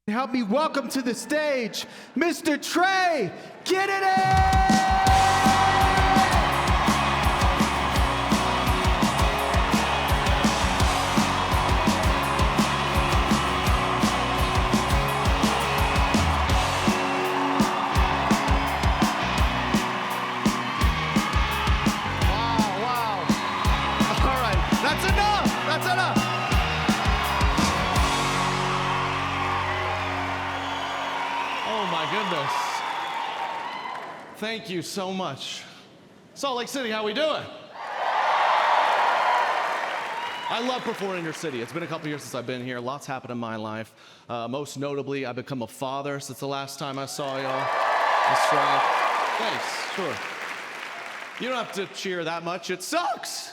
Help me welcome to the stage, Mr. Trey Kennedy! Goodness. Thank you so much. Salt Lake City, how we doing? I love performing in your city. It's been a couple years since I've been here. Lots happened in my life. Most notably, I've become a father since the last time I saw y'all. That's right. Thanks, sure. You don't have to cheer that much. It sucks.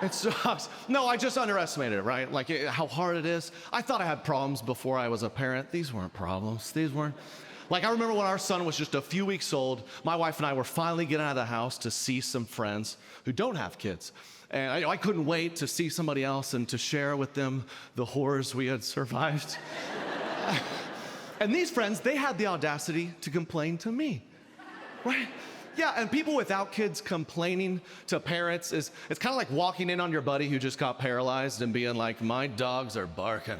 It sucks. No, I just underestimated it, right? Like how hard it is. I thought I had problems before I was a parent. These weren't problems. These weren't. Like I remember when our son was just a few weeks old, my wife and I were finally getting out of the house to see some friends who don't have kids. And I couldn't wait to see somebody else and to share with them the horrors we had survived. And these friends, they had the audacity to complain to me, right? Yeah, and people without kids complaining to parents it's kind of like walking in on your buddy who just got paralyzed and being like, my dogs are barking.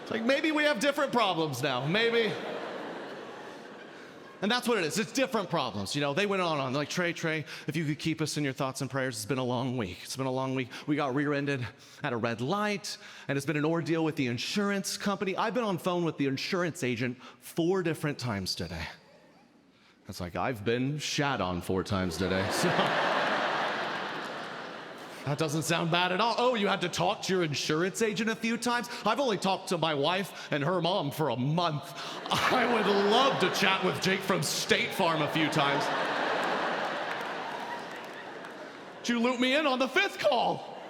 It's like, maybe we have different problems now, maybe. And that's what it is. It's different problems. You know, they went on. Like, Trey, if you could keep us in your thoughts and prayers, it's been a long week. It's been a long week. We got rear-ended at a red light, and it's been an ordeal with the insurance company. I've been on phone with the insurance agent 4 different times today. It's like, I've been shat on 4 times today. So. That doesn't sound bad at all. Oh, you had to talk to your insurance agent a few times? I've only talked to my wife and her mom for a month. I would love to chat with Jake from State Farm a few times. Did you loop me in on the 5th call?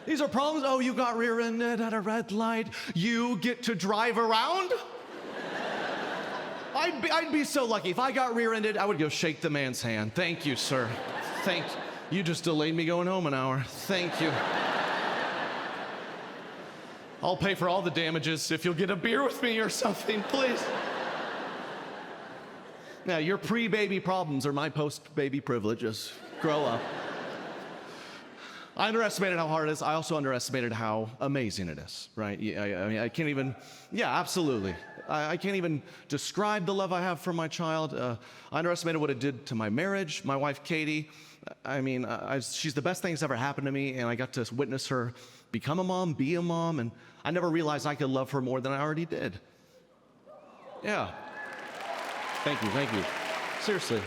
These are problems. Oh, you got rear-ended at a red light. You get to drive around? I'd be so lucky. If I got rear-ended, I would go shake the man's hand. Thank you, sir. Thank you. You just delayed me going home an hour. Thank you. I'll pay for all the damages if you'll get a beer with me or something, please. Now, your pre-baby problems are my post-baby privileges. Grow up. I underestimated how hard it is. I also underestimated how amazing it is, right? I mean, I can't even, yeah, absolutely. I can't even describe the love I have for my child. I underestimated what it did to my marriage. My wife, Katie, I mean, she's the best thing that's ever happened to me, and I got to witness her become a mom, be a mom, and I never realized I could love her more than I already did. Yeah. Thank you. Seriously.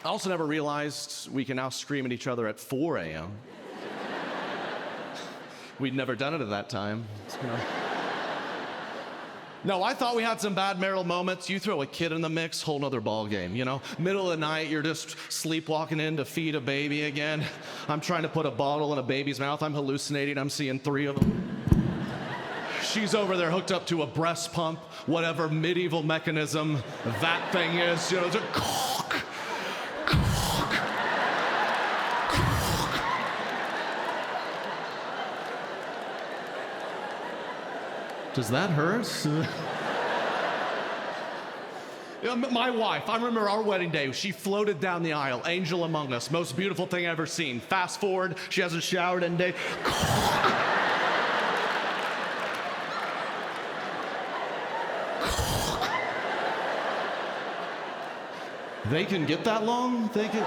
I also never realized we can now scream at each other at 4 a.m. We'd never done it at that time. You know. No, I thought we had some bad marital moments. You throw a kid in the mix, whole nother ball game, you know? Middle of the night, you're just sleepwalking in to feed a baby again. I'm trying to put a bottle in a baby's mouth. I'm hallucinating. I'm seeing 3 of them. She's over there hooked up to a breast pump, whatever medieval mechanism that thing is. You know, it's a cock. Does that hurt? My wife, I remember our wedding day. She floated down the aisle, angel among us, most beautiful thing I've ever seen. Fast forward, she hasn't showered in a day. They can get that long? They can.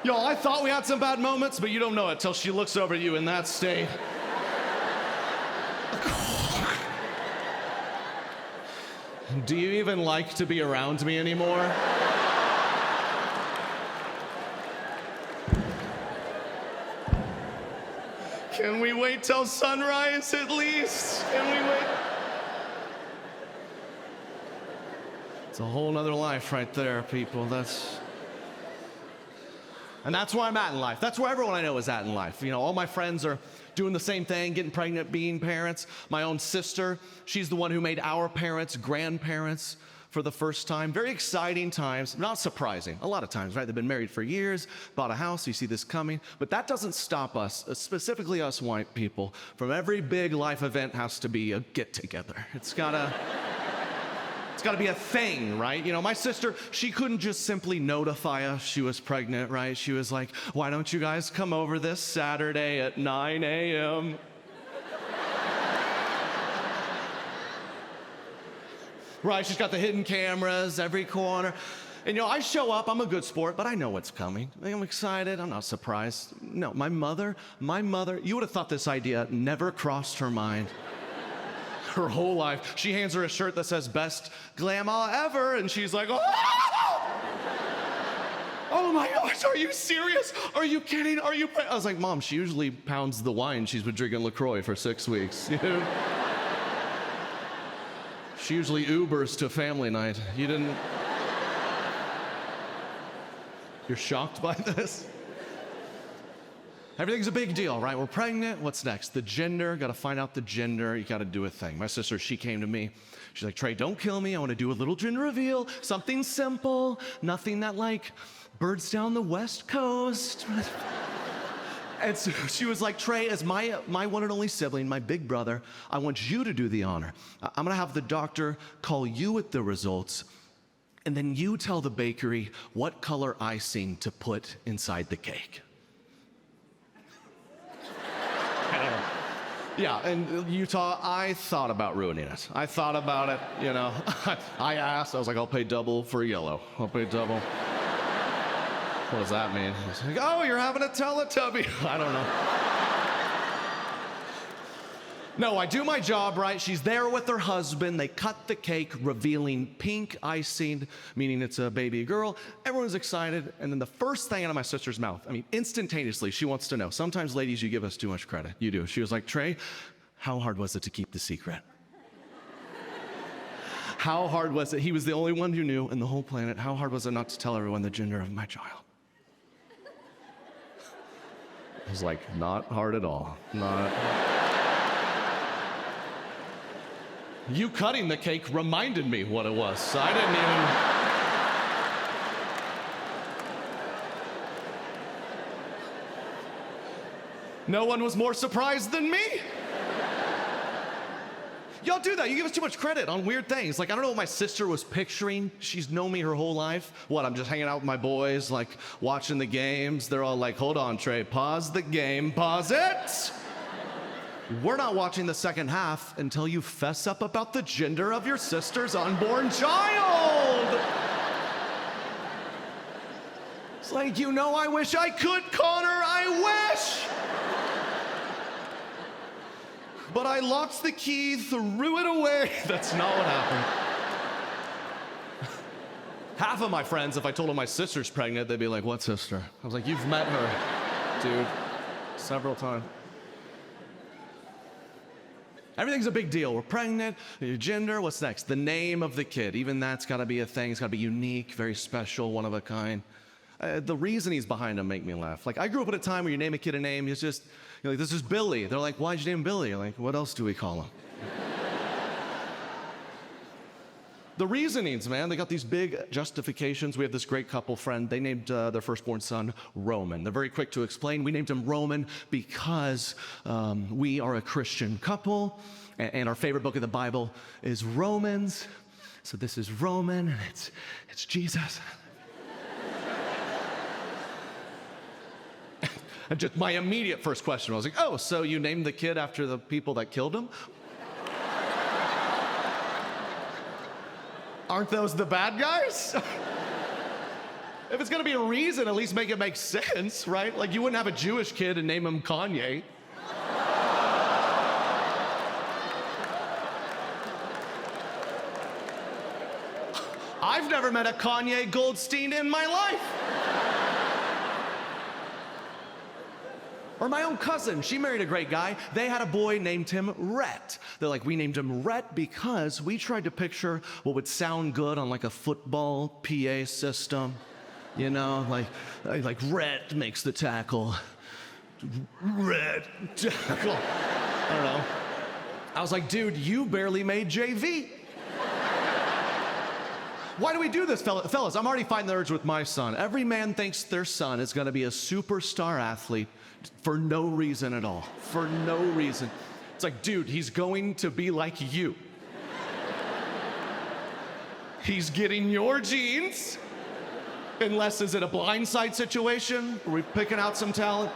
Y'all, I thought we had some bad moments, but you don't know it till she looks over you in that state. Do you even like to be around me anymore? Can we wait till sunrise at least? Can we wait? It's a whole nother life right there, people. And that's where I'm at in life. That's where everyone I know is at in life. You know, all my friends are doing the same thing, getting pregnant, being parents. My own sister, she's the one who made our parents grandparents for the first time. Very exciting times, not surprising. A lot of times, right? They've been married for years, bought a house, you see this coming. But that doesn't stop us, specifically us white people, from every big life event has to be a get-together. It's gotta be a thing, right? You know, my sister, she couldn't just simply notify us she was pregnant, right? She was like, why don't you guys come over this Saturday at 9 a.m.? Right, she's got the hidden cameras every corner. And you know, I show up, I'm a good sport, but I know what's coming. I'm excited, I'm not surprised. No, my mother, you would have thought this idea never crossed her mind. Her whole life. She hands her a shirt that says best grandma ever, and she's like, oh! Oh my gosh, are you serious? Are you kidding? Are you I was like, Mom, she usually pounds the wine she's been drinking LaCroix for 6 weeks. You know? She usually Ubers to family night. You didn't... You're shocked by this? Everything's a big deal, right? We're pregnant, what's next? The gender, gotta find out the gender, you gotta do a thing. My sister, she came to me, she's like, Trey, don't kill me, I wanna do a little gender reveal, something simple, nothing that like birds down the West Coast. And so she was like, Trey, as my one and only sibling, my big brother, I want you to do the honor. I'm gonna have the doctor call you with the results, and then you tell the bakery what color icing to put inside the cake. Yeah, and Utah, I thought about ruining it. I thought about it, you know. I asked, I was like, I'll pay double for yellow. I'll pay double. What does that mean? He's like, oh, you're having a Teletubby. I don't know. No, I do my job right. She's there with her husband. They cut the cake, revealing pink icing, meaning it's a baby girl. Everyone's excited. And then the first thing out of my sister's mouth, I mean, instantaneously, she wants to know. Sometimes, ladies, you give us too much credit. You do. She was like, Trey, how hard was it to keep the secret? How hard was it? He was the only one who knew in the whole planet. How hard was it not to tell everyone the gender of my child? I was like, not hard at all. Not... You cutting the cake reminded me what it was. I didn't even... No one was more surprised than me. Y'all do that. You give us too much credit on weird things. Like, I don't know what my sister was picturing. She's known me her whole life. What, I'm just hanging out with my boys, like, watching the games. They're all like, hold on, Trey, pause the game, pause it. We're not watching the second half until you fess up about the gender of your sister's unborn child. It's like, you know, I wish I could, Connor, I wish. But I lost the key, threw it away. That's not what happened. Half of my friends, if I told them my sister's pregnant, they'd be like, what sister? I was like, you've met her, dude, several times. Everything's a big deal. We're pregnant, your gender, what's next? The name of the kid. Even that's gotta be a thing. It's gotta be unique, very special, one of a kind. The reasonings behind them make me laugh. Like, I grew up at a time where you name a kid a name, it's just, you're like, this is Billy. They're like, why'd you name him Billy? You're like, what else do we call him? The reasonings, man, they got these big justifications. We have this great couple friend. They named their firstborn son Roman. They're very quick to explain. We named him Roman because we are a Christian couple, and our favorite book of the Bible is Romans. So this is Roman, and it's Jesus. And just my immediate first question was like, oh, so you named the kid after the people that killed him? Aren't those the bad guys? If it's gonna be a reason, at least make it make sense, right? Like, you wouldn't have a Jewish kid and name him Kanye. I've never met a Kanye Goldstein in my life. Or my own cousin, she married a great guy. They had a boy named him Rhett. They're like, we named him Rhett because we tried to picture what would sound good on like a football PA system. You know, like red makes the tackle. Red tackle. I don't know. I was like, dude, you barely made JV. Why do we do this, fellas? I'm already fighting the urge with my son. Every man thinks their son is gonna be a superstar athlete for no reason at all. For no reason. It's like, dude, he's going to be like you. He's getting your genes. Unless, is it a blindside situation? Are we picking out some talent?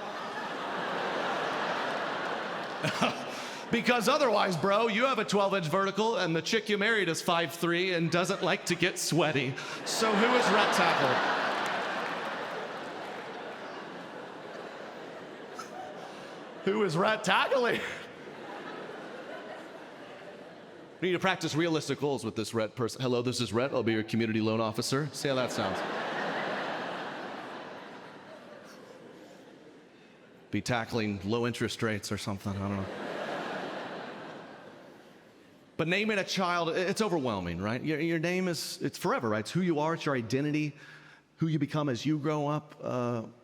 Because otherwise, bro, you have a 12-inch vertical and the chick you married is 5'3" and doesn't like to get sweaty. So who is ret tackling? Who is ret tackling? We need to practice realistic goals with this ret person. Hello, this is Rhett. I'll be your community loan officer. See how that sounds. Be tackling low interest rates or something, I don't know. But naming a child, it's overwhelming, right? Your name it's forever, right? It's who you are, it's your identity, who you become as you grow up.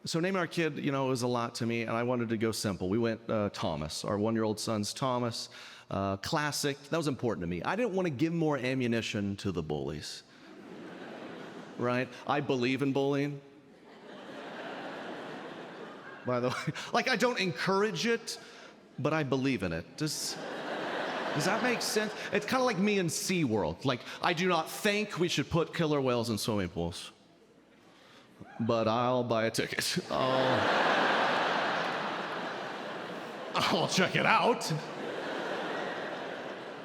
So naming our kid, you know, was a lot to me, and I wanted to go simple. We went Thomas. Our 1-year-old son's Thomas. Classic. That was important to me. I didn't want to give more ammunition to the bullies, right? I believe in bullying. By the way, like, I don't encourage it, but I believe in it. Does that make sense? It's kind of like me in SeaWorld. Like, I do not think we should put killer whales in swimming pools, but I'll buy a ticket. I'll check it out.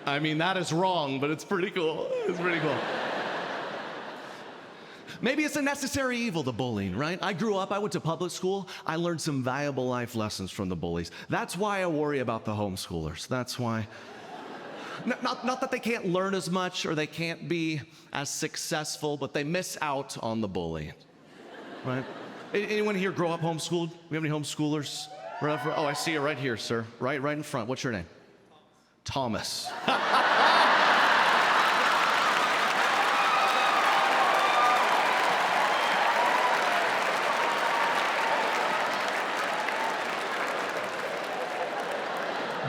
I mean, that is wrong, but it's pretty cool. It's pretty cool. Maybe it's a necessary evil, the bullying, right? I grew up, I went to public school. I learned some valuable life lessons from the bullies. That's why I worry about the homeschoolers. That's why. Not that they can't learn as much or they can't be as successful, but they miss out on the bullying, right? Anyone here grow up homeschooled? We have any homeschoolers? Oh, I see you right here, sir. Right in front. What's your name? Thomas.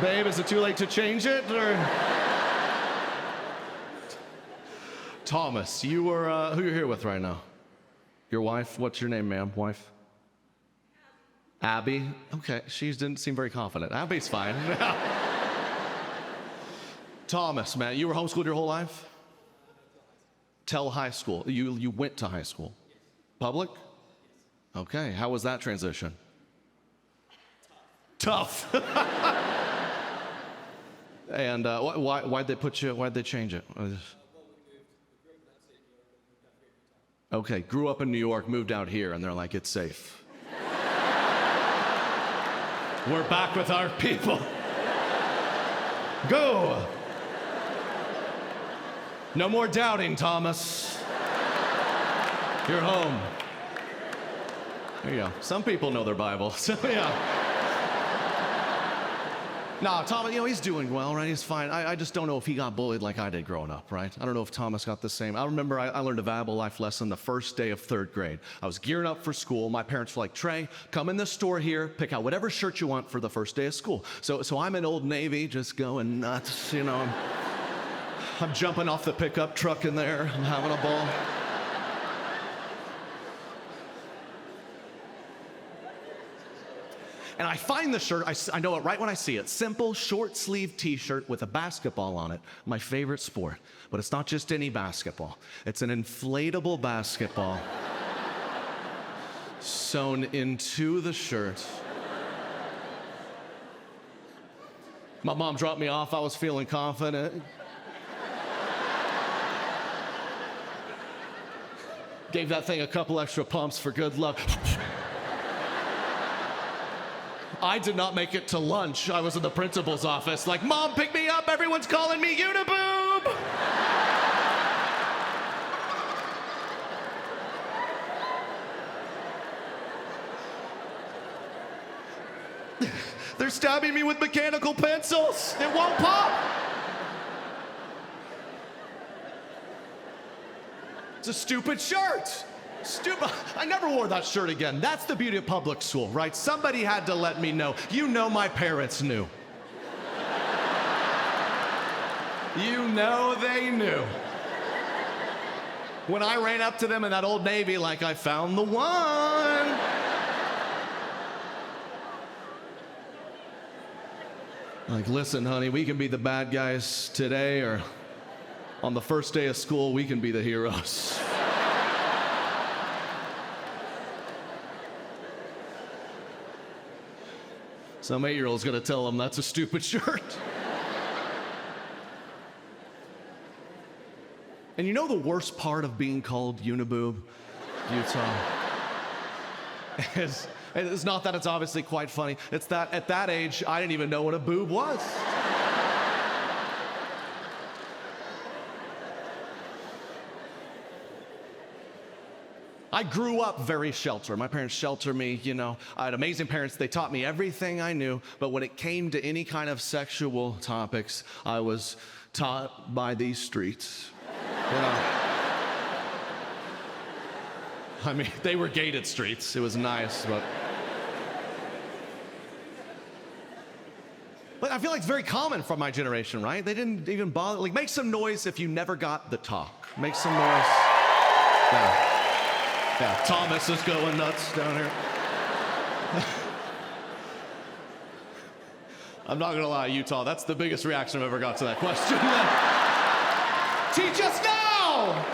Babe, is it too late to change it, or? Thomas, you were, who you're here with right now? Your wife? What's your name, ma'am? Wife? Abby? Okay, she didn't seem very confident. Abby's fine. Thomas, man, you were homeschooled your whole life? Till high school. You went to high school? Public? Okay, how was that transition? Tough. And why'd they change it? Okay, grew up in New York, moved out here, and they're like, it's safe. We're back with our people. Go! No more doubting, Thomas. You're home. There you go. Some people know their Bible, so yeah. No, Thomas, you know, he's doing well, right? He's fine. I just don't know if he got bullied like I did growing up, right? I don't know if Thomas got the same. I remember I learned a valuable life lesson the first day of 3rd grade. I was gearing up for school. My parents were like, Trey, come in the store here, pick out whatever shirt you want for the first day of school. So I'm in Old Navy, just going nuts, you know. I'm jumping off the pickup truck in there. I'm having a ball. And I find the shirt, I know it right when I see it. Simple, short sleeve t-shirt with a basketball on it. My favorite sport. But it's not just any basketball. It's an inflatable basketball sewn into the shirt. My mom dropped me off. I was feeling confident. Gave that thing a couple extra pumps for good luck. I did not make it to lunch. I was in the principal's office like, Mom, pick me up. Everyone's calling me Uniboob. They're stabbing me with mechanical pencils. It won't pop. It's a stupid shirt. Stupid. I never wore that shirt again. That's the beauty of public school, right? Somebody had to let me know. You know my parents knew. You know they knew. When I ran up to them in that Old Navy like I found the one. Like, listen, honey, we can be the bad guys today, or on the first day of school, we can be the heroes. Some 8-year-old's gonna tell them that's a stupid shirt. And you know the worst part of being called Uniboob, Utah? It's not that it's obviously quite funny. It's that at that age, I didn't even know what a boob was. I grew up very sheltered. My parents sheltered me, you know. I had amazing parents. They taught me everything I knew, but when it came to any kind of sexual topics, I was taught by these streets. You know. I mean, they were gated streets. It was nice, but I feel like it's very common from my generation, right? They didn't even bother. Like, make some noise if you never got the talk. Make some noise. Yeah, Thomas is going nuts down here. I'm not gonna lie, Utah, that's the biggest reaction I've ever got to that question. Teach us now!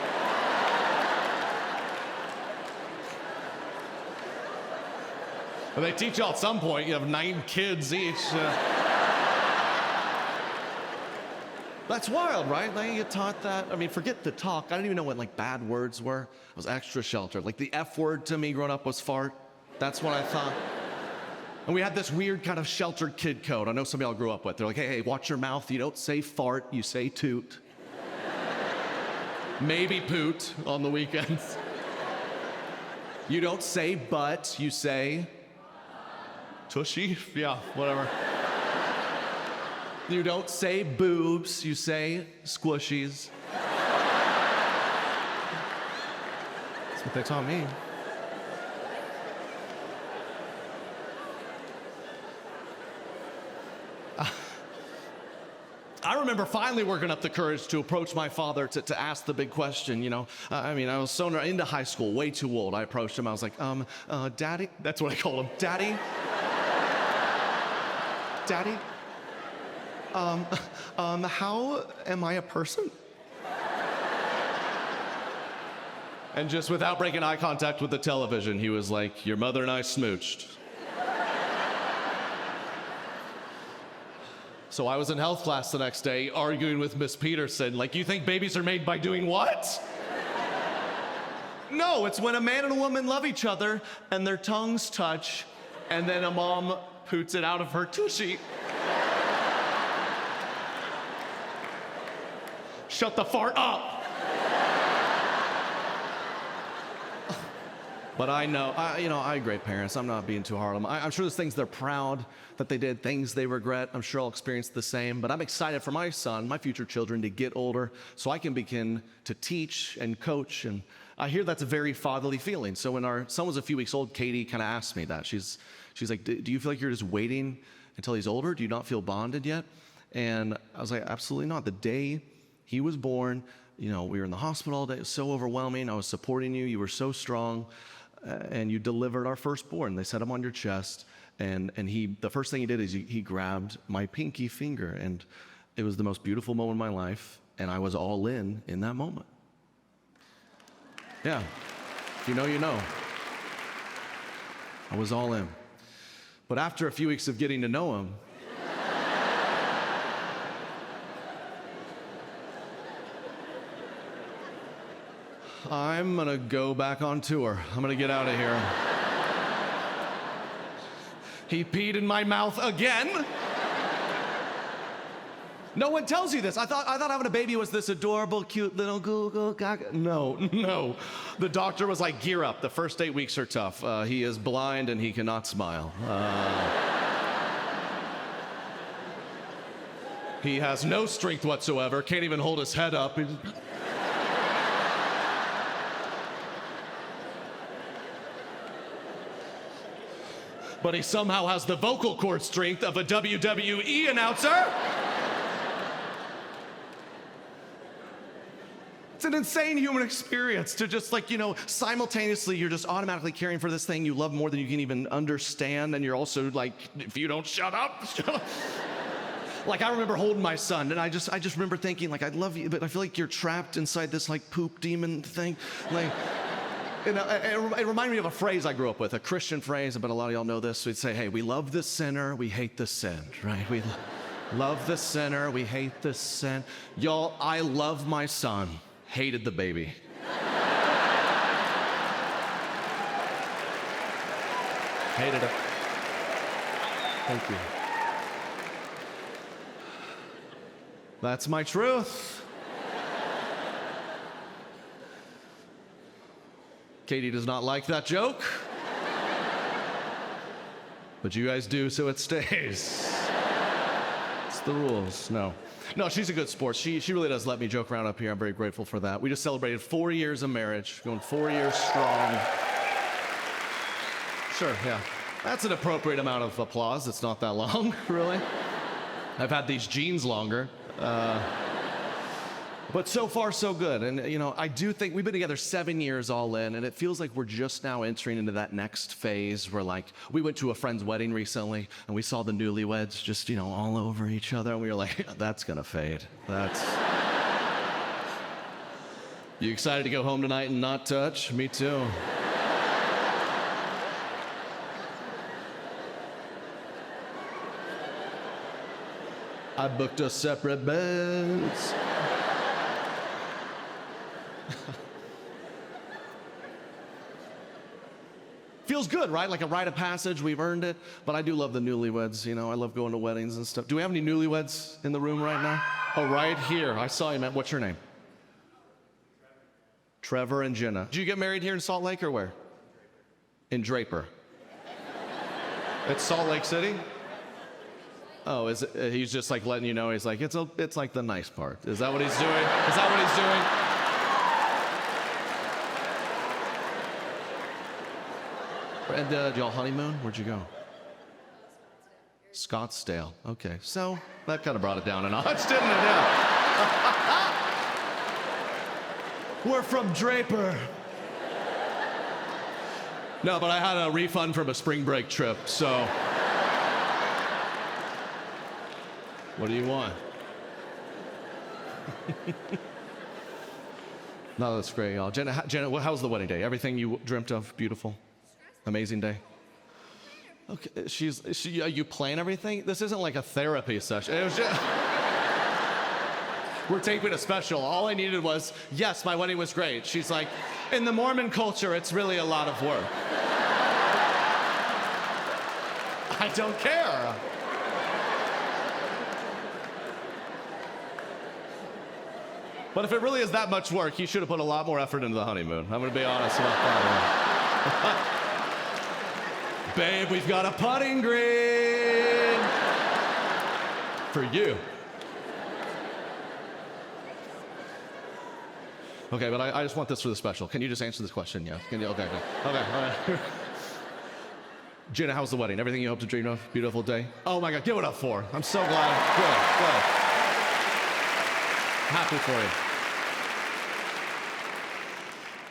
Well, they teach y'all at some point. You have 9 kids each. That's wild, right? Like, you get taught that. I mean, forget the talk. I didn't even know what, like, bad words were. I was extra sheltered. Like, the F word to me growing up was fart. That's what I thought. And we had this weird kind of sheltered kid code. I know some of y'all grew up with. They're like, hey, watch your mouth. You don't say fart, you say toot. Maybe poot on the weekends. You don't say butt, you say tushy. Yeah, whatever. You don't say boobs, you say squishies. That's what they taught me. I remember finally working up the courage to approach my father to ask the big question, you know. I mean, I was so into high school, way too old. I approached him, I was like, Daddy? That's what I called him. Daddy? Daddy? How am I a person? And just without breaking eye contact with the television, he was like, your mother and I smooched. So I was in health class the next day arguing with Miss Peterson, like, you think babies are made by doing what? No, it's when a man and a woman love each other and their tongues touch and then a mom poots it out of her tushy. Shut the fart up. But I know, I had great parents. I'm not being too hard on them. I'm sure there's things they're proud that they did, things they regret. I'm sure I'll experience the same. But I'm excited for my son, my future children, to get older so I can begin to teach and coach. And I hear that's a very fatherly feeling. So when our son was a few weeks old, Katie kind of asked me that. She's like, do you feel like you're just waiting until he's older? Do you not feel bonded yet? And I was like, absolutely not. The day he was born, we were in the hospital all day. It was so overwhelming. I was supporting you. You were so strong. And you delivered our firstborn. They set him on your chest. And the first thing he did is he grabbed my pinky finger. And it was the most beautiful moment of my life. And I was all in that moment. Yeah. If you know, you know. I was all in. But after a few weeks of getting to know him, I'm gonna go back on tour. I'm gonna get out of here. He peed in my mouth again. No one tells you this. I thought having a baby was this adorable, cute little Google gaga. No. The doctor was like, gear up. The first 8 weeks are tough. He is blind and he cannot smile. He has no strength whatsoever. Can't even hold his head up. but he somehow has the vocal cord strength of a WWE announcer. It's an insane human experience to just like, simultaneously you're just automatically caring for this thing you love more than you can even understand, and you're also like, if you don't shut up, shut up. Like, I remember holding my son, and I just remember thinking, like, I love you, but I feel like you're trapped inside this, like, poop demon thing. Like, it reminded me of a phrase I grew up with, a Christian phrase, but a lot of y'all know this. We'd say, hey, we love the sinner, we hate the sin, right? We love the sinner, we hate the sin. Y'all, I love my son, hated the baby. Hated it. Thank you. That's my truth. Katie does not like that joke. But you guys do, so it stays. It's the rules. No, she's a good sport. She really does let me joke around up here. I'm very grateful for that. We just celebrated 4 years of marriage, going 4 years strong. Sure, yeah. That's an appropriate amount of applause. It's not that long, really. I've had these jeans longer. But so far, so good. And, I do think we've been together 7 years all in, and it feels like we're just now entering into that next phase where, like, we went to a friend's wedding recently, and we saw the newlyweds just, all over each other, and we were like, that's gonna fade. You excited to go home tonight and not touch? Me too. I booked us separate beds. Feels good, right? Like a rite of passage, we've earned it. But I do love the newlyweds, I love going to weddings and stuff. Do we have any newlyweds in the room right now? Oh, right here. I saw you, man. What's your name? Trevor and Jenna. Did you get married here in Salt Lake or where? In Draper. It's Salt Lake City? Oh, he's just like letting you know, he's like, it's like the nice part. Is that what he's doing? Is that what he's doing? And y'all honeymoon? Where'd you go? Scottsdale. Okay, so that kind of brought it down a notch, didn't it? Yeah. We're from Draper. No, but I had a refund from a spring break trip, so. What do you want? No, that's great, y'all. Jenna, how was the wedding day? Everything you dreamt of? Beautiful? Amazing day? Okay, you plan everything? This isn't like a therapy session. It was just... We're taping a special. All I needed was, yes, my wedding was great. She's like, in the Mormon culture, it's really a lot of work. I don't care. But if it really is that much work, you should have put a lot more effort into the honeymoon. I'm gonna be honest about that one. Babe, we've got a putting green for you. Okay, but I just want this for the special. Can you just answer this question? Yeah. Can you? Okay. All right. Jenna, how's the wedding? Everything you hoped to dream of? Beautiful day? Oh my God, give it up for her. I'm so glad. Good. Happy for you.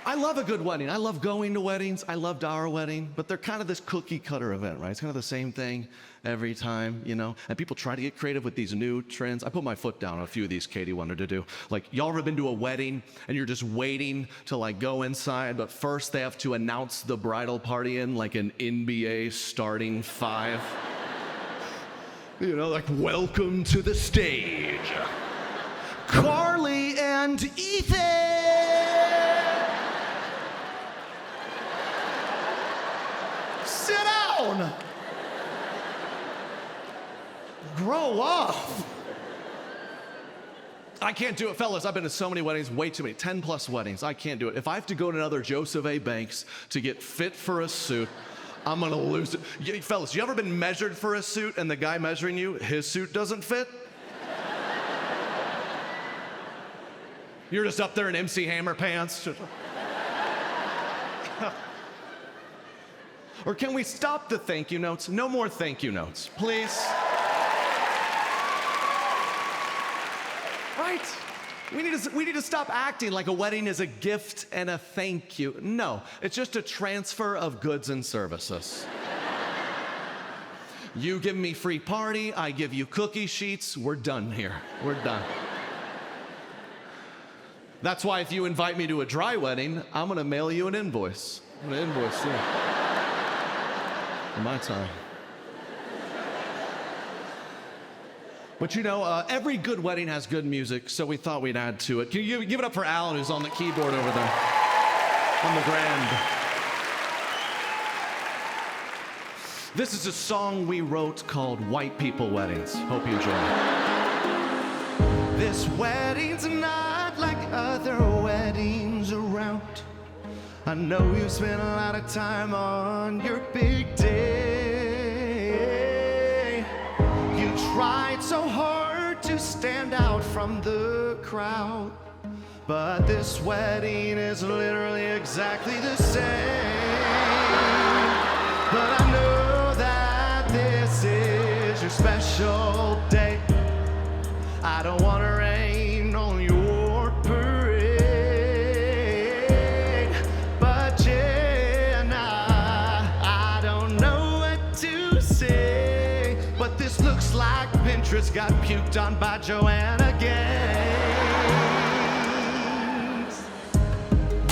I love a good wedding. I love going to weddings. I loved our wedding, but they're kind of this cookie cutter event, right? It's kind of the same thing every time, And people try to get creative with these new trends. I put my foot down on a few of these Katie wanted to do. Like, y'all ever been to a wedding and you're just waiting to like go inside, but first they have to announce the bridal party in like an NBA starting five? Like, welcome to the stage, Carly and Ethan. Sit down. Grow up. I can't do it, fellas. I've been to so many weddings, way too many, 10 plus weddings. I can't do it. If I have to go to another Joseph A. Banks to get fit for a suit, I'm gonna lose it. Fellas, you ever been measured for a suit and the guy measuring you, his suit doesn't fit? You're just up there in MC Hammer pants. Or can we stop the thank you notes? No more thank you notes, please. Right? We need to stop acting like a wedding is a gift and a thank you. No, it's just a transfer of goods and services. You give me free party, I give you cookie sheets, we're done here. We're done. That's why if you invite me to a dry wedding, I'm gonna mail you an invoice. I'm gonna invoice you. For my time. But you know, every good wedding has good music, so we thought we'd add to it. Can you give it up for Alan, who's on the keyboard over there, on the grand. This is a song we wrote called White People Weddings. Hope you enjoy it. This wedding's not like other weddings around. I know you spent a lot of time on your big day. You tried so hard to stand out from the crowd, but this wedding is literally exactly the same. But I know that this is your special day. I don't want to rain on your parade, but Jenna, I don't know what to say. But this looks like Pinterest got puked on by Joanna Gaines.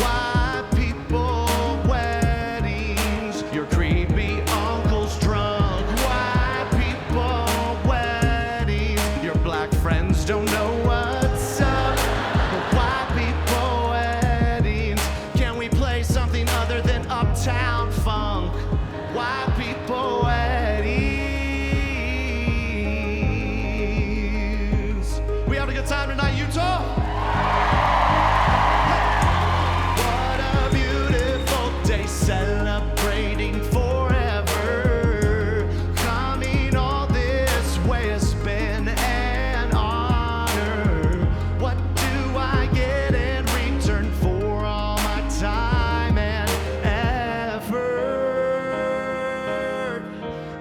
White people weddings, your creepy uncle's drunk. White people weddings, your black friends don't know what's up. White people weddings, can we play something other than Uptown Funk? White people weddings. We having a good time tonight, Utah? What a beautiful day, celebrating forever. Coming all this way has been an honor. What do I get in return for all my time and effort?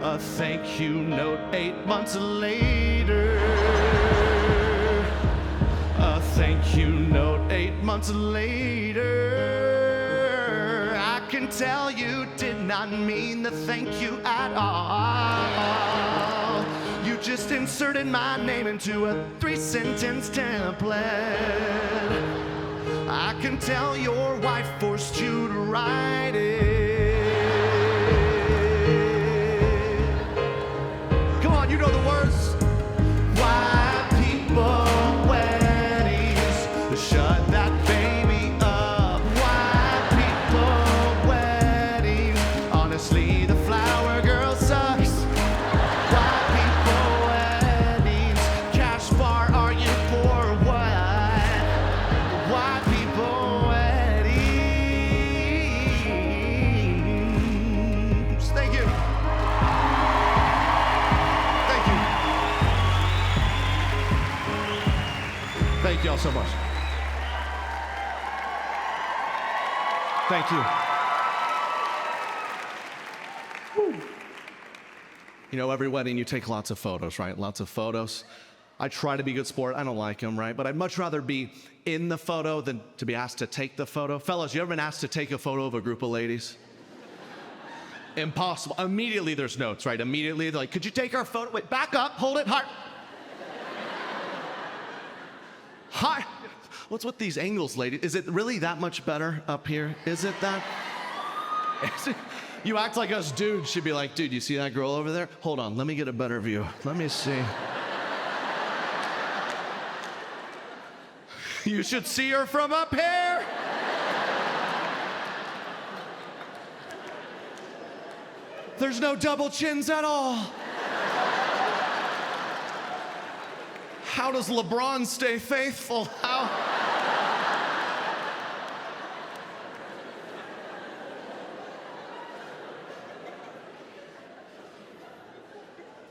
A thank you note 8 months later. A thank you note 8 months later. I can tell you did not mean the thank you at all. You just inserted my name into a 3-sentence template. I can tell your wife forced you to write it. Come on, you know the words. White people weddings, shut that baby up. White people weddings, honestly the flower girl sucks. White people weddings, cash bar, are you poor or what? White people weddings. Thank you. Thank you. Thank y'all so much. Thank you. Woo. You know, every wedding you take lots of photos, right? Lots of photos. I try to be a good sport. I don't like them, right? But I'd much rather be in the photo than to be asked to take the photo. Fellas, you ever been asked to take a photo of a group of ladies? Impossible. Immediately there's notes, right? Immediately they're like, could you take our photo? Wait, back up, hold it, heart. Heart. What's with these angles, lady? Is it really that much better up here? Is it that? You act like us dudes should be like, dude, you see that girl over there? Hold on, let me get a better view. Let me see. You should see her from up here. There's no double chins at all. How does LeBron stay faithful? How?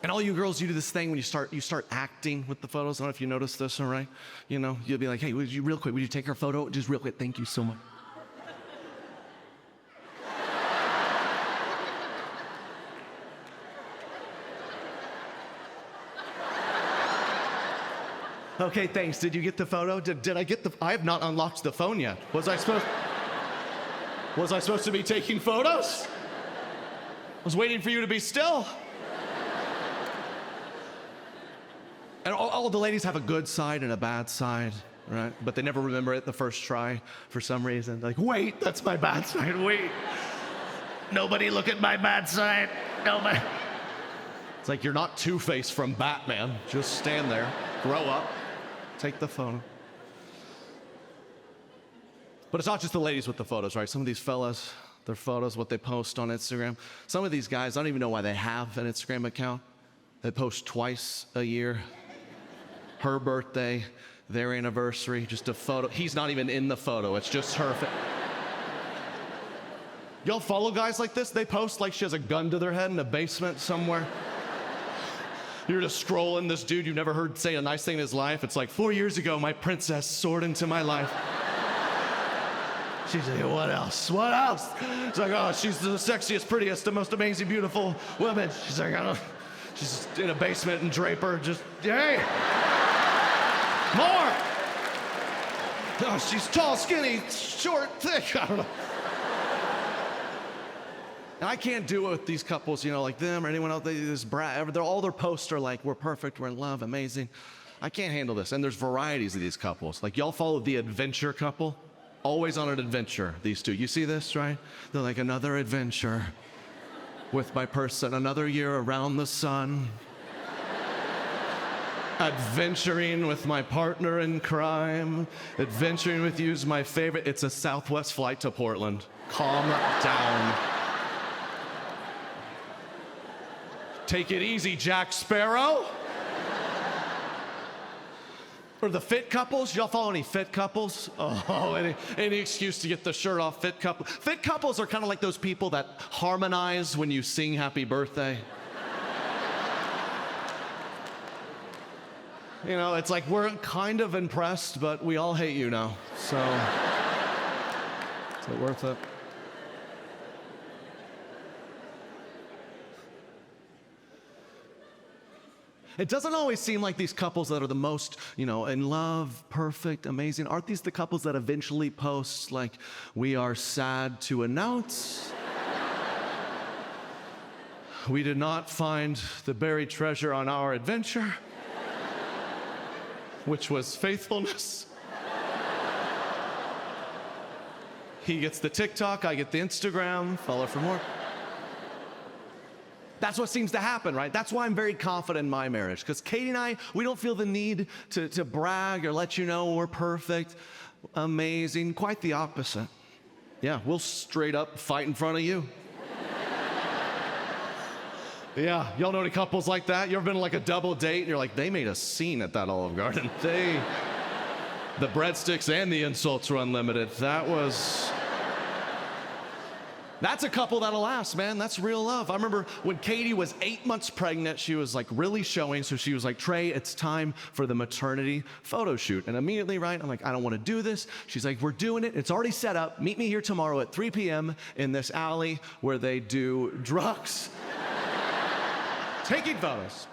And all you girls, you do this thing when you start acting with the photos. I don't know if you noticed this, all right? You know, you'll be like, hey, would you take our photo? Just real quick, thank you so much. Okay, thanks. Did you get the photo? Did I get the? I have not unlocked the phone yet. Was I supposed to be taking photos? I was waiting for you to be still. And all the ladies have a good side and a bad side, right? But they never remember it the first try for some reason. They're like, wait, that's my bad side. Wait. Nobody look at my bad side. Nobody. It's like you're not Two-Face from Batman. Just stand there, grow up, take the photo. But it's not just the ladies with the photos, right? Some of these fellas, their photos, what they post on Instagram. Some of these guys, I don't even know why they have an Instagram account. They post twice a year. Her birthday, their anniversary, just a photo. He's not even in the photo, it's just her. Y'all follow guys like this? They post like she has a gun to their head in a basement somewhere. You're just scrolling this dude you've never heard say a nice thing in his life. It's like, 4 years ago, my princess soared into my life. She's like, what else? What else? It's like, oh, she's the sexiest, prettiest, the most amazing, beautiful woman. She's like, I don't know. She's in a basement in Draper, just, hey! More! Oh, she's tall, skinny, short, thick, I don't know. And I can't do it with these couples, you know, like them or anyone else. They just all their posts are like, we're perfect, we're in love, amazing. I can't handle this. And there's varieties of these couples. Like, y'all follow the adventure couple? Always on an adventure, these two. You see this, right? They're like, another adventure with my person, another year around the sun. Adventuring with my partner in crime. Adventuring with you's my favorite. It's a Southwest flight to Portland. Calm down. Take it easy, Jack Sparrow. Or the fit couples. Y'all follow any fit couples? Oh, any excuse to get the shirt off. Fit couple. Fit couples are kind of like those people that harmonize when you sing happy birthday. You know, it's like we're kind of impressed, but we all hate you now. So, is it worth it? It doesn't always seem like these couples that are the most, you know, in love, perfect, amazing. Aren't these the couples that eventually post, like, we are sad to announce? We did not find the buried treasure on our adventure, which was faithfulness. He gets the TikTok, I get the Instagram, follow for more. That's what seems to happen, right? That's why I'm very confident in my marriage, because Katie and I, we don't feel the need to brag or let you know we're perfect, amazing. Quite the opposite. Yeah, we'll straight up fight in front of you. Yeah, y'all know any couples like that? You ever been on like a double date and you're like, they made a scene at that Olive Garden. The breadsticks and the insults were unlimited. That's a couple that'll last, man. That's real love. I remember when Katie was 8 months pregnant, she was like really showing. So she was like, Trey, it's time for the maternity photo shoot. And immediately, right, I'm like, I don't want to do this. She's like, we're doing it. It's already set up. Meet me here tomorrow at 3 p.m. in this alley where they do drugs. Taking photos.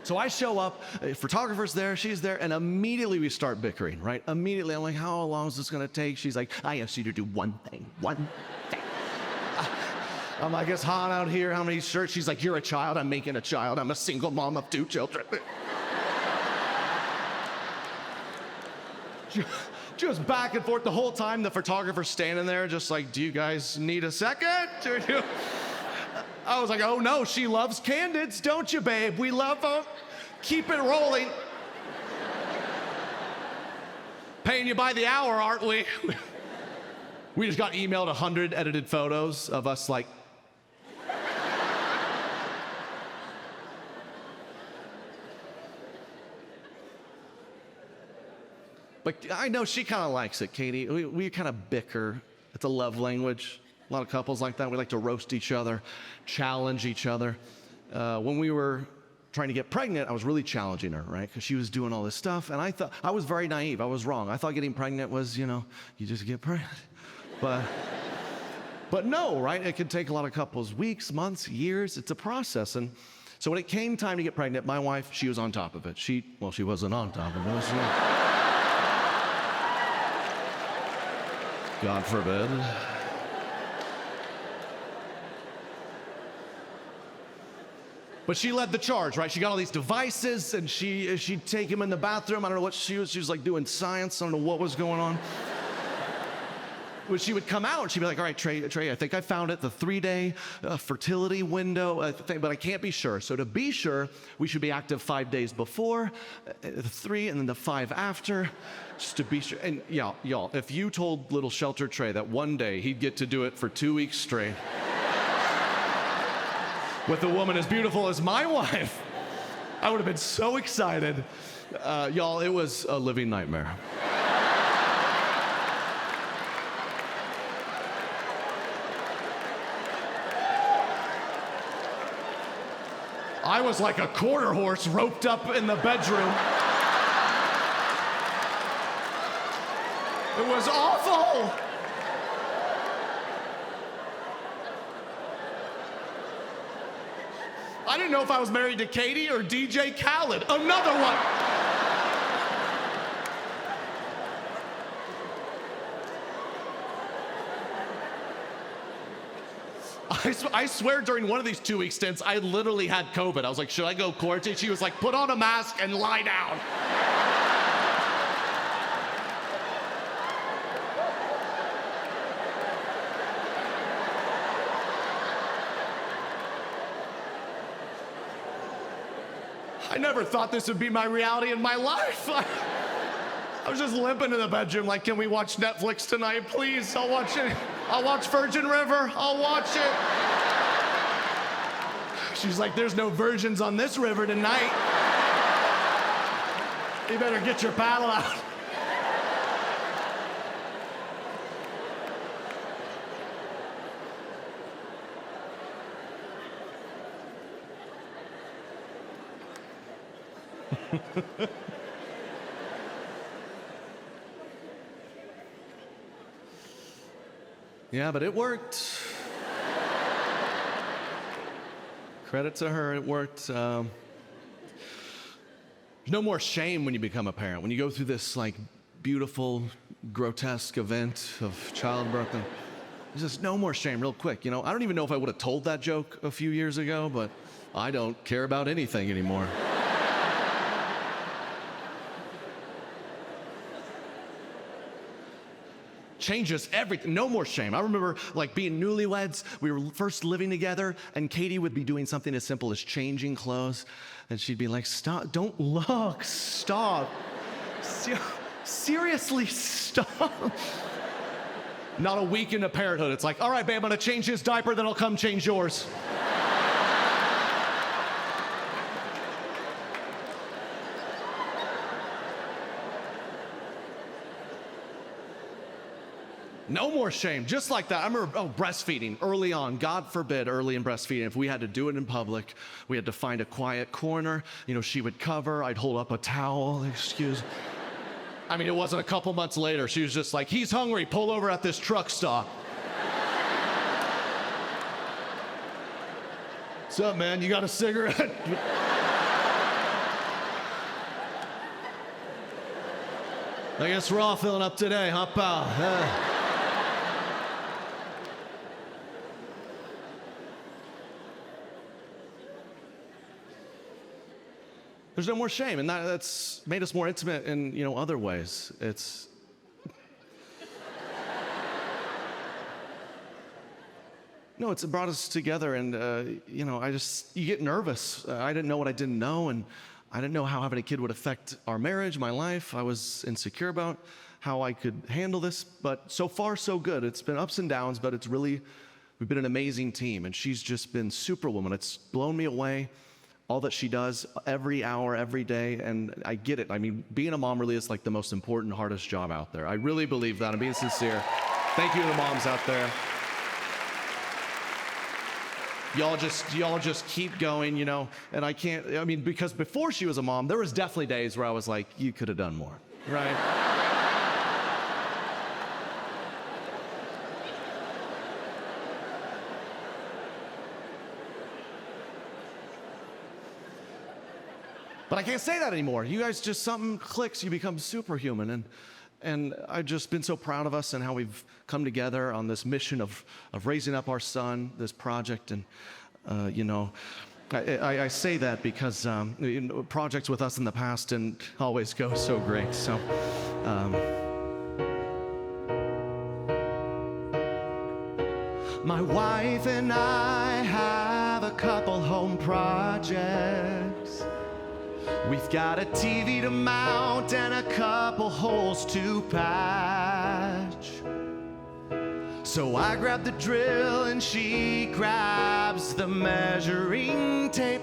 So I show up, photographer's there, she's there, and immediately we start bickering, right? Immediately, I'm like, how long is this gonna take? She's like, I asked you to do one thing. I'm like, it's hot out here, how many shirts? She's like, you're a child, I'm making a child. I'm a single mom of 2 children. Just back and forth the whole time. The photographer's standing there just like, do you guys need a second? I was like, oh no, she loves candids, don't you, babe? We love them. Keep it rolling. Paying you by the hour, aren't we? We just got emailed 100 edited photos of us like, but I know she kind of likes it, Katie. We kind of bicker. It's a love language. A lot of couples like that. We like to roast each other, challenge each other. When we were trying to get pregnant, I was really challenging her, right? Because she was doing all this stuff. And I was very naive. I was wrong. I thought getting pregnant was, you know, you just get pregnant. But no, right? It could take a lot of couples weeks, months, years. It's a process. And So when it came time to get pregnant, my wife, she was on top of it. She wasn't on top of it. God forbid. But she led the charge, right? She got all these devices, and she'd take him in the bathroom. I don't know what she was like doing science. I don't know what was going on. When she would come out, and she'd be like, all right, Trey, I think I found it, the 3-day fertility window, but I can't be sure. So to be sure, we should be active 5 days before, the 3, and then the 5 after, just to be sure. And y'all, if you told little shelter Trey that one day he'd get to do it for 2 weeks straight with a woman as beautiful as my wife, I would have been so excited. Y'all, it was a living nightmare. I was like a quarter horse roped up in the bedroom. It was awful. I didn't know if I was married to Katie or DJ Khaled. Another one. I swear during one of these 2-week stints, I literally had COVID. I was like, should I go quarantine? She was like, put on a mask and lie down. I never thought this would be my reality in my life. I was just limping in the bedroom like, can we watch Netflix tonight, please? I'll watch it. I'll watch Virgin River. I'll watch it. She's like, there's no virgins on this river tonight. You better get your paddle out. Yeah, but it worked. Credit to her, it worked. There's no more shame when you become a parent. When you go through this like beautiful, grotesque event of childbirth, and there's just no more shame real quick. You know, I don't even know if I would have told that joke a few years ago, but I don't care about anything anymore. Changes everything. No more shame. I remember like being newlyweds. We were first living together, and Katie would be doing something as simple as changing clothes, and she'd be like, "Stop! Don't look! Stop! Seriously, stop!" Not a week into parenthood, it's like, "All right, babe, I'm gonna change his diaper, then I'll come change yours." No more shame, just like that. I remember, breastfeeding early on. God forbid, early in breastfeeding, if we had to do it in public, we had to find a quiet corner. You know, she would cover, I'd hold up a towel, excuse. I mean, it wasn't a couple months later. She was just like, "He's hungry, pull over at this truck stop." What's up, man? You got a cigarette? I guess we're all filling up today, huh, pal? There's no more shame, and that's made us more intimate in, you know, other ways. It's brought us together, and you know, you get nervous. I didn't know what I didn't know, and I didn't know how having a kid would affect our marriage, my life. I was insecure about how I could handle this, but so far so good. It's been ups and downs, but we've been an amazing team, and she's just been superwoman. It's blown me away. All that she does every hour, every day, and I get it. I mean, being a mom really is like the most important, hardest job out there. I really believe that. I'm being sincere. Thank you to the moms out there. Y'all just keep going, you know, and because before she was a mom, there was definitely days where I was like, you could have done more, right? But I can't say that anymore. You guys just, something clicks, you become superhuman. And I've just been so proud of us and how we've come together on this mission of raising up our son, this project. And, you know, I say that because you know, projects with us in the past didn't always go so great. So, my wife and I have a couple home projects. We've got a TV to mount and a couple holes to patch. So I grab the drill and she grabs the measuring tape.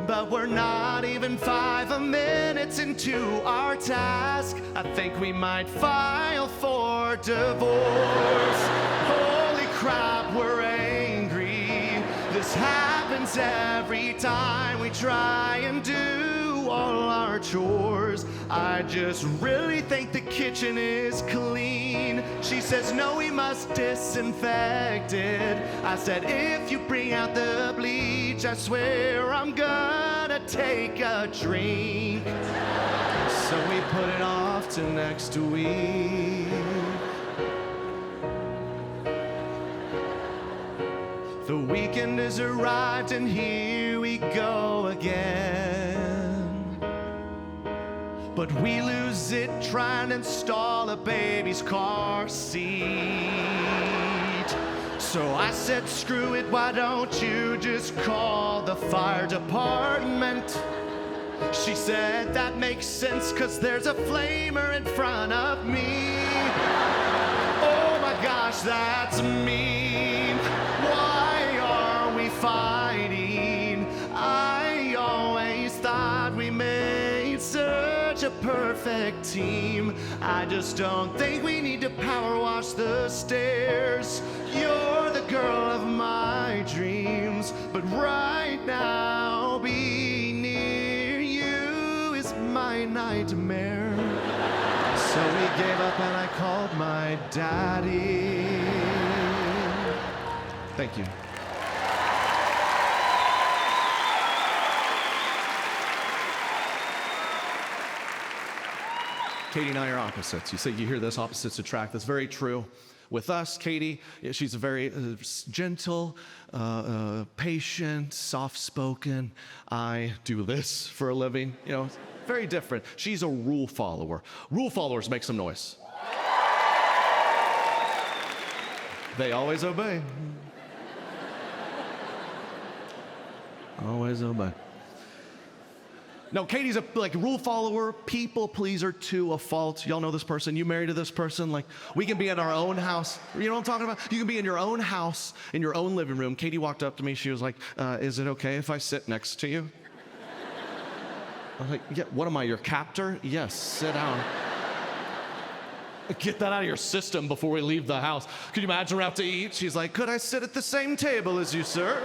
But we're not even 5 minutes into our task. I think we might file for divorce. Holy crap, we're angry. This happens every time we try and do all our chores. I just really think the kitchen is clean. She says, no, we must disinfect it. I said, if you bring out the bleach, I swear I'm gonna take a drink. So we put it off to next week. The weekend has arrived and here we go again. But we lose it trying to install a baby's car seat. So I said, screw it, why don't you just call the fire department? She said, that makes sense, 'cause there's a flamer in front of me. Oh my gosh, that's mean. Why are we fighting? I always thought we made such a perfect team. I just don't think we need to power wash the stairs. You're the girl of my dreams, but right now being near you is my nightmare. So we gave up and I called my daddy. Thank you. Katie and I are opposites. You say you hear this, opposites attract. That's very true. With us, Katie, she's a very gentle, patient, soft-spoken. I do this for a living, you know, very different. She's a rule follower. Rule followers make some noise. They always obey. Always obey. No, Katie's a rule follower, people pleaser to a fault. Y'all know this person. You married to this person. Like, we can be in our own house. You know what I'm talking about? You can be in your own house, in your own living room. Katie walked up to me. She was like, is it okay if I sit next to you? I was like, yeah, what am I, your captor? Yes, sit down. Get that out of your system before we leave the house. Could you imagine we're out to eat? She's like, could I sit at the same table as you, sir?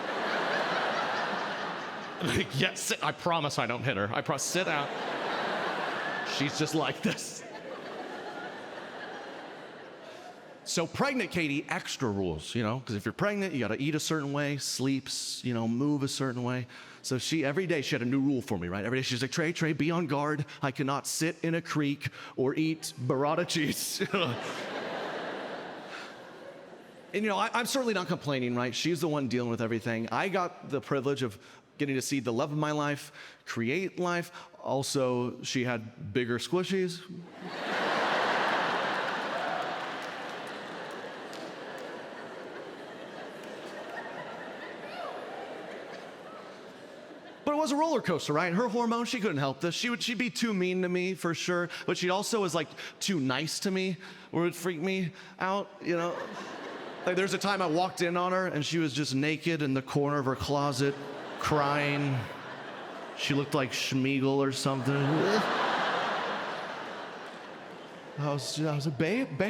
Like, yes, I promise I don't hit her. I promise, sit down. She's just like this. So pregnant Katie, extra rules, you know, because if you're pregnant, you got to eat a certain way, sleeps, you know, move a certain way. So every day she had a new rule for me, right? Every day she's like, Trey, be on guard. I cannot sit in a creek or eat burrata cheese. And, you know, I'm certainly not complaining, right? She's the one dealing with everything. I got the privilege of getting to see the love of my life, create life. Also, she had bigger squishies. But it was a roller coaster, right? Her hormones, she couldn't help this. She'd be too mean to me for sure, but she also was like too nice to me, or it would freak me out, you know? Like there's a time I walked in on her and she was just naked in the corner of her closet, crying. She looked like Schmeagol or something. I was like, babe,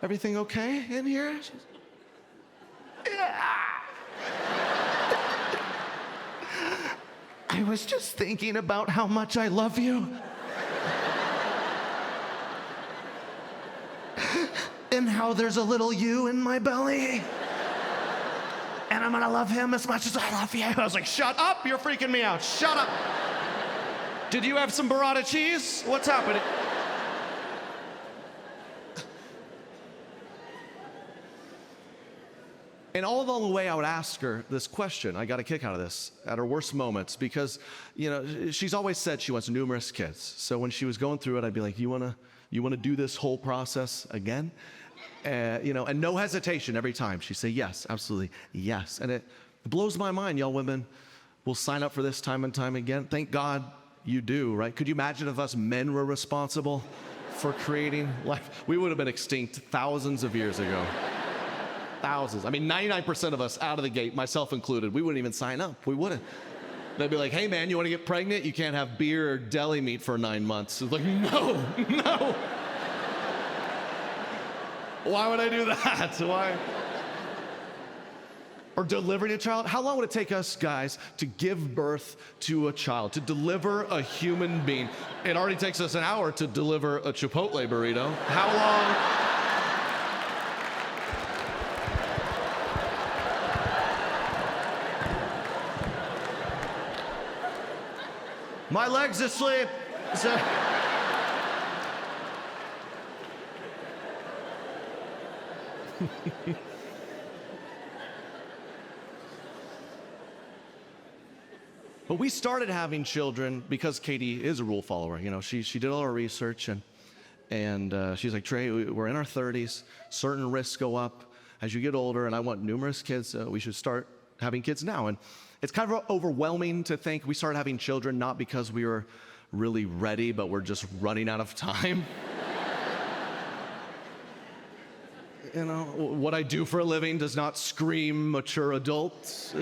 everything okay in here? Yeah. I was just thinking about how much I love you. And how there's a little you in my belly. and I'm gonna love him as much as I love you. I was like, shut up, you're freaking me out, shut up. Did you have some burrata cheese? What's happening? And all along the way, I would ask her this question. I got a kick out of this at her worst moments because, she's always said she wants numerous kids. So when she was going through it, I'd be like, you wanna do this whole process again? And no hesitation every time. She'd say, yes, absolutely, yes. And it blows my mind, y'all women will sign up for this time and time again. Thank God you do, right? Could you imagine if us men were responsible for creating life? We would have been extinct thousands of years ago. Thousands. I mean, 99% of us out of the gate, myself included, we wouldn't even sign up. We wouldn't. They'd be like, hey man, you want to get pregnant? You can't have beer or deli meat for 9 months. It's like, no. Why would I do that? Why? Or delivering a child? How long would it take us guys to give birth to a child, to deliver a human being? It already takes us an hour to deliver a Chipotle burrito. How long? My leg's asleep. So... But we started having children because Katie is a rule follower. She did all her research and she's like, Trey, we're in our 30s. Certain risks go up as you get older, and I want numerous kids. We should start having kids now. And it's kind of overwhelming to think we started having children not because we were really ready, but we're just running out of time. What I do for a living does not scream mature adult.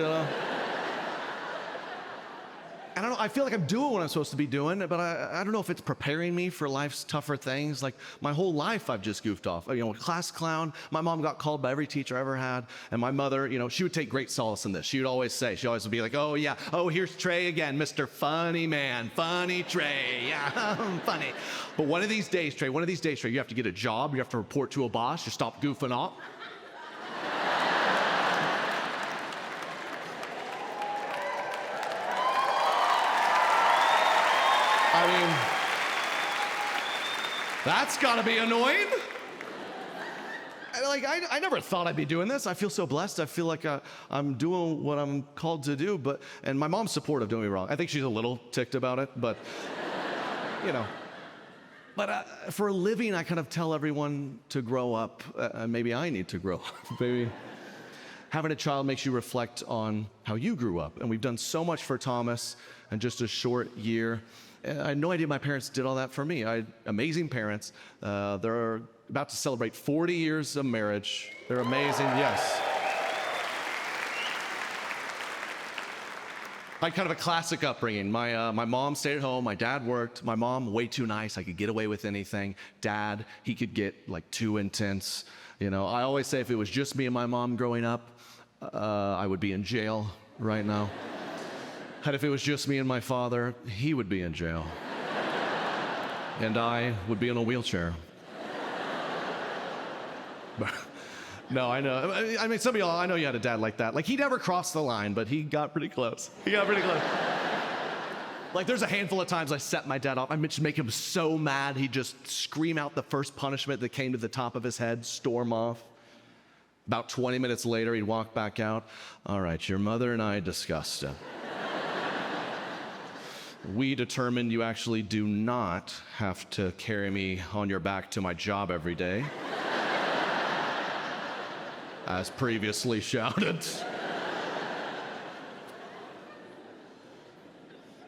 I don't know, I feel like I'm doing what I'm supposed to be doing, but I don't know if it's preparing me for life's tougher things. Like my whole life I've just goofed off. Class clown. My mom got called by every teacher I ever had. And my mother, she would take great solace in this. She would always would be like, oh yeah, oh here's Trey again, Mr. Funny Man, funny Trey, yeah, funny. But one of these days, Trey, you have to get a job, you have to report to a boss, you stop goofing off. I mean, that's gotta be annoying. I never thought I'd be doing this. I feel so blessed. I feel like I'm doing what I'm called to do, and my mom's supportive, don't get me wrong. I think she's a little ticked about it, but, But for a living, I kind of tell everyone to grow up, and maybe I need to grow up. Maybe having a child makes you reflect on how you grew up, and we've done so much for Thomas in just a short year. I had no idea my parents did all that for me. I had amazing parents. They're about to celebrate 40 years of marriage. They're amazing, yes. I had kind of a classic upbringing. My mom stayed at home, my dad worked. My mom, way too nice, I could get away with anything. Dad, he could get like too intense. I always say if it was just me and my mom growing up, I would be in jail right now. And if it was just me and my father, he would be in jail. And I would be in a wheelchair. No, I know. I mean, some of y'all, I know you had a dad like that. Like, he never crossed the line, but he got pretty close. Like, there's a handful of times I set my dad off. I just make him so mad, he'd just scream out the first punishment that came to the top of his head, storm off. About 20 minutes later, he'd walk back out. All right, your mother and I discussed it. We determined you actually do not have to carry me on your back to my job every day, as previously shouted.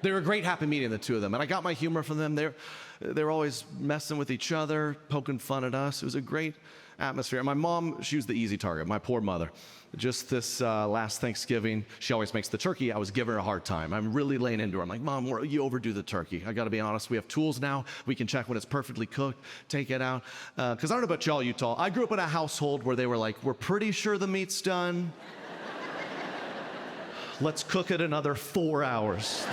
They were a great happy medium, the two of them, and I got my humor from them. They were always messing with each other, poking fun at us. It was a great atmosphere. And my mom, she was the easy target, my poor mother. Just this last Thanksgiving, she always makes the turkey. I was giving her a hard time. I'm really laying into her. I'm like, Mom, you overdo the turkey. I gotta be honest, we have tools now. We can check when it's perfectly cooked, take it out. Because I don't know about y'all, Utah. I grew up in a household where they were like, we're pretty sure the meat's done. Let's cook it another 4 hours.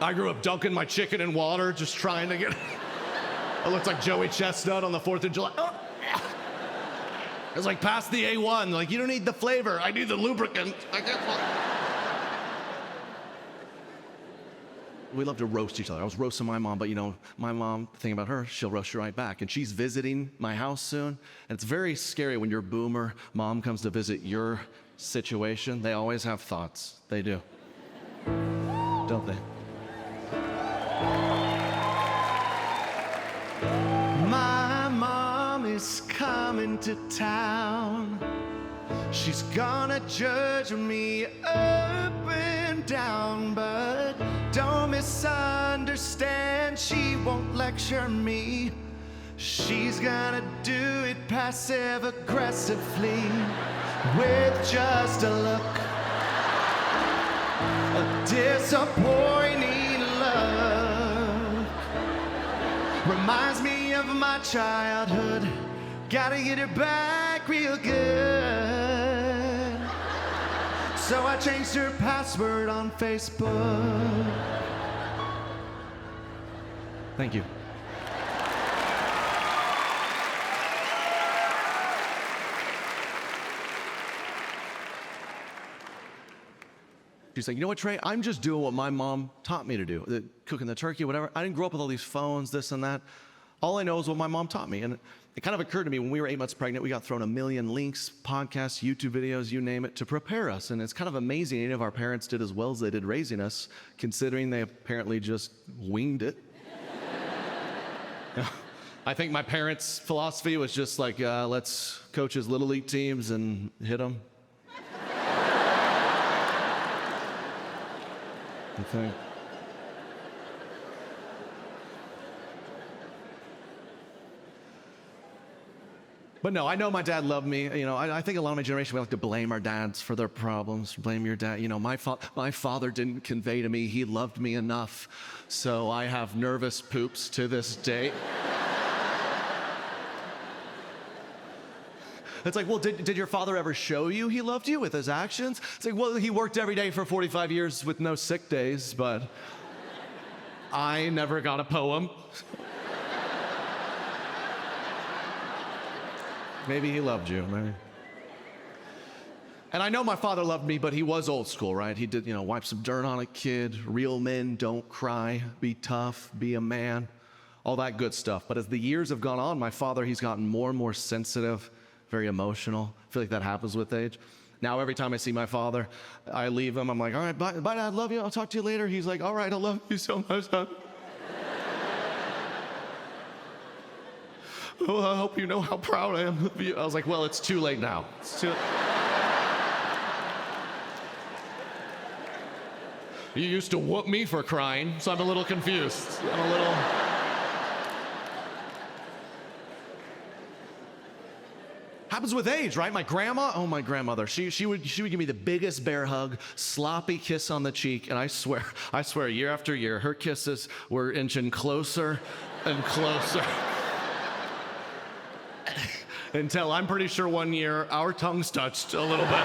I grew up dunking my chicken in water, just trying to get... I looked like Joey Chestnut on the 4th of July. Oh. It was like, pass the A1. Like, you don't need the flavor. I need the lubricant. We love to roast each other. I was roasting my mom, but you know, my mom, the thing about her, she'll roast you right back. And she's visiting my house soon. And it's very scary when your boomer mom comes to visit your situation. They always have thoughts. They do. Don't they? My mom is coming to town. She's gonna judge me up and down, but don't misunderstand, she won't lecture me. She's gonna do it passive aggressively with just a look, a disappointing look. Reminds me of my childhood, gotta get her back real good. So I changed her password on Facebook. Thank you. She's like, you know what, Trey? I'm just doing what my mom taught me to do. Cooking the turkey, whatever. I didn't grow up with all these phones, this and that. All I know is what my mom taught me. And it kind of occurred to me when we were 8 months pregnant, we got thrown a million links, podcasts, YouTube videos, you name it, to prepare us. And it's kind of amazing any of our parents did as well as they did raising us, considering they apparently just winged it. I think my parents' philosophy was just like, let's coach his little league teams and hit them. I think. But no, I know my dad loved me. You know, I think a lot of my generation, we like to blame our dads for their problems, blame your dad. You know, my father didn't convey to me he loved me enough, so I have nervous poops to this day. It's like, well, did your father ever show you he loved you with his actions? It's like, well, he worked every day for 45 years with no sick days, but I never got a poem. Maybe he loved you, maybe. And I know my father loved me, but he was old school, right? He did, you know, wipe some dirt on a kid, real men don't cry, be tough, be a man, all that good stuff. But as the years have gone on, my father, he's gotten more and more sensitive, very emotional. I feel like that happens with age. Now, every time I see my father, I leave him. I'm like, all right, bye, Dad, love you. I'll talk to you later. He's like, all right, I love you so much, son. Well, I hope you know how proud I am of you. I was like, well, it's too late now. It's too... You used to whoop me for crying, so I'm a little confused. Happens with age, right? My grandma, oh, my grandmother, she would give me the biggest bear hug, sloppy kiss on the cheek, and I swear, year after year, her kisses were inching closer and closer. Until I'm pretty sure one year our tongues touched a little bit.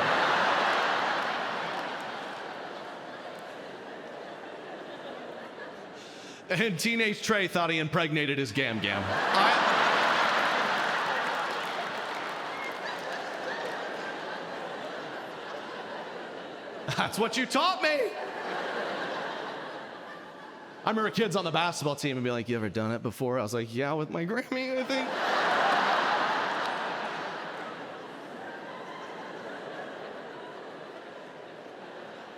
And teenage Trey thought he impregnated his Gam Gam. That's what you taught me. I remember kids on the basketball team and be like, you ever done it before? I was like, yeah, with my Grammy, I think.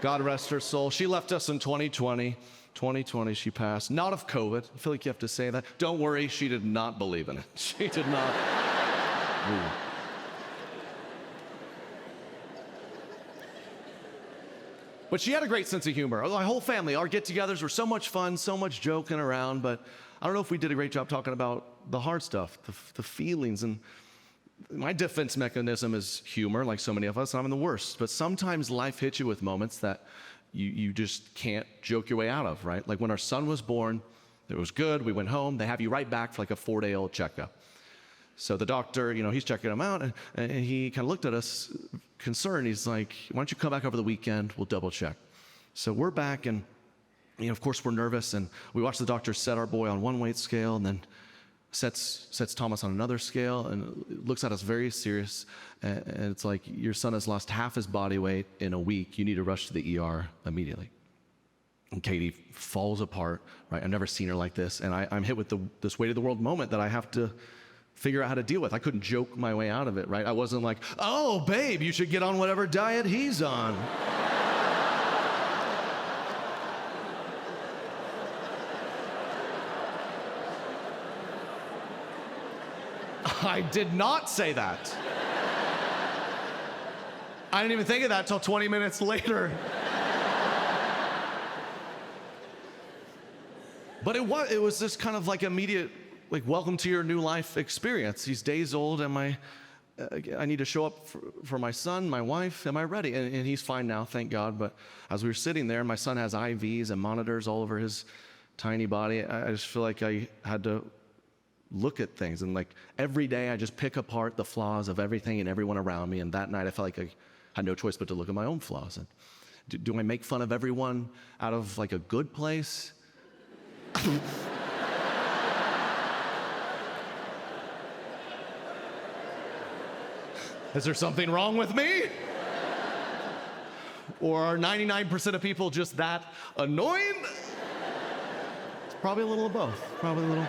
God rest her soul. She left us in 2020. 2020, she passed. Not of COVID. I feel like you have to say that. Don't worry, she did not believe in it. She did not. But she had a great sense of humor. My whole family, our get-togethers were so much fun, so much joking around, but I don't know if we did a great job talking about the hard stuff, the feelings. And my defense mechanism is humor, like so many of us. I'm the worst. But sometimes life hits you with moments that you just can't joke your way out of, right? Like when our son was born, it was good. We went home. They have you right back for like a 4-day-old checkup. So the doctor, you know, he's checking him out, and he kind of looked at us concerned. He's like, why don't you come back over the weekend? We'll double check. So we're back, and, you know, of course, we're nervous, and we watch the doctor set our boy on one weight scale, and then sets Thomas on another scale and looks at us very serious. And it's like, your son has lost half his body weight in a week. You need to rush to the ER immediately. And Katie falls apart, right? I've never seen her like this. And I'm hit with this weight of the world moment that I have to figure out how to deal with. I couldn't joke my way out of it, right? I wasn't like, oh, babe, you should get on whatever diet he's on. I did not say that. I didn't even think of that till 20 minutes later. But it was this kind of like immediate, like, welcome to your new life experience. He's days old, I need to show up for my son, my wife, am I ready? And he's fine now, thank God. But as we were sitting there, my son has IVs and monitors all over his tiny body. I just feel like I had to look at things, and like every day I just pick apart the flaws of everything and everyone around me. And that night I felt like I had no choice but to look at my own flaws. And do I make fun of everyone out of like a good place? Is there something wrong with me? Or are 99% of people just that annoying? It's probably a little of both. Probably a little.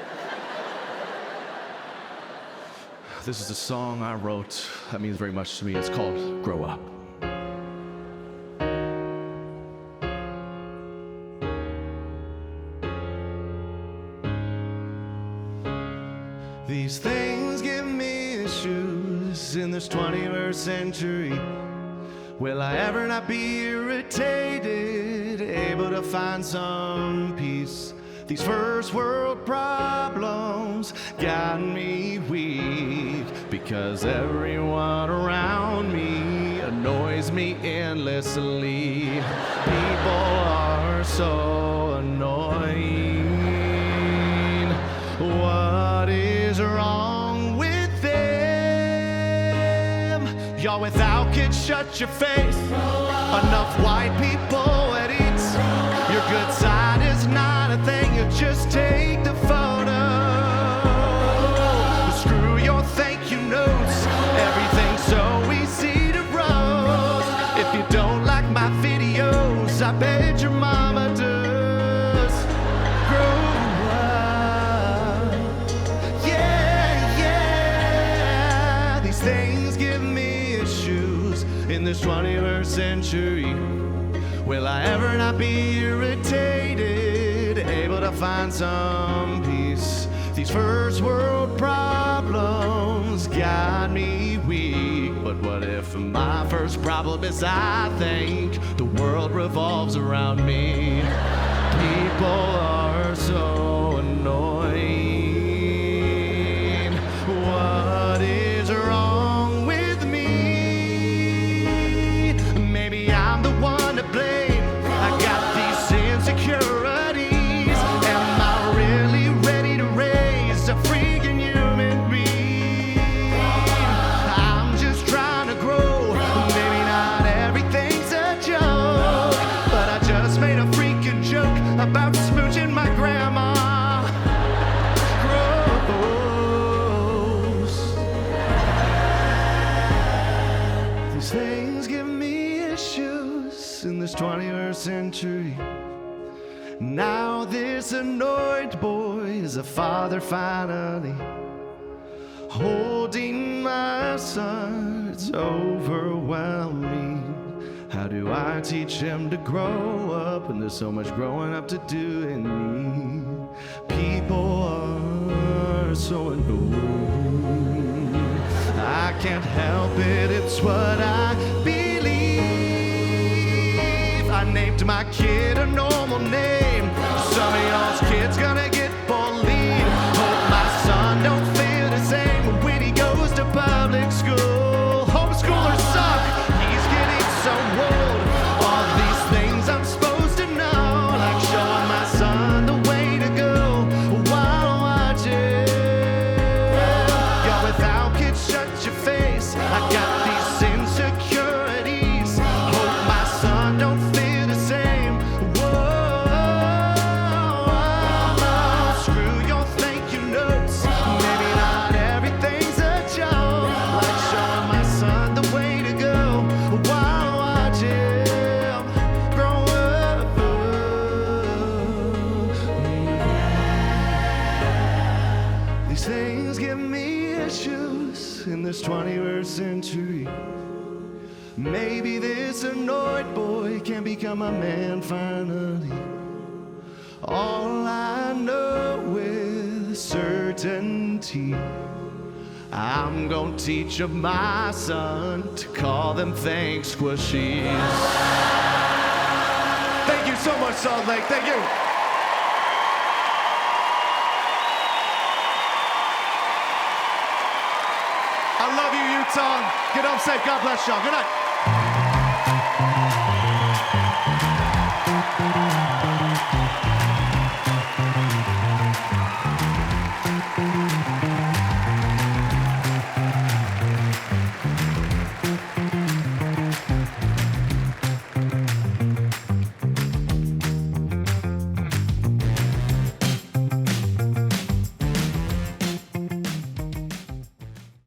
This is a song I wrote that means very much to me. It's called Grow Up. These things give me issues in this 21st century. Will I ever not be irritated, able to find some peace? These first world problems got me weak, because everyone around me annoys me endlessly. People are so annoying. What is wrong with them? Y'all without kids, shut your face. Enough white people at eats. Your good side is not a thing, you just take the photo. Screw your thank you notes, everything's so easy to roast. If you don't like my videos, I bet your mama does. Grow up, yeah. These things give me issues in this 21st century. Will I ever not be irritated, able to find some peace? These first world problems got me weak. But what if my first problem is I think the world revolves around me? People are so annoying. What is wrong with me? Maybe I'm the one to blame. I got these insecurities. Am I really ready to raise a freaking human being? I'm just trying to grow. Maybe not everything's a joke, but I just made a freaking joke about smooching my grandma. Gross. These things give me issues in this 21st century. Now this annoyed boy is a father finally, holding my son. It's overwhelming. How do I teach him to grow up when there's so much growing up to do in me? People are so annoying. I can't help it, it's what I believe. I named my kid a normal name. Some of y'all's kids gonna get bullied. Hope my son don't feel the same when he goes to public school. Homeschoolers suck, he's getting so old. All these things I'm supposed to know, like showing my son the way to go while watching. Y'all without kids, shut your face. I got these insecurities. Hope my son don't feel the same. Whoa, while watching him grow up. These things give me issues in this 21st century. Maybe this annoyed boy can become a man finally. All I know with certainty, I'm gonna teach my son to call them thanks squishies. Thank you so much, Salt Lake. Thank you. I love you, Utah. Get home safe. God bless y'all. Good night.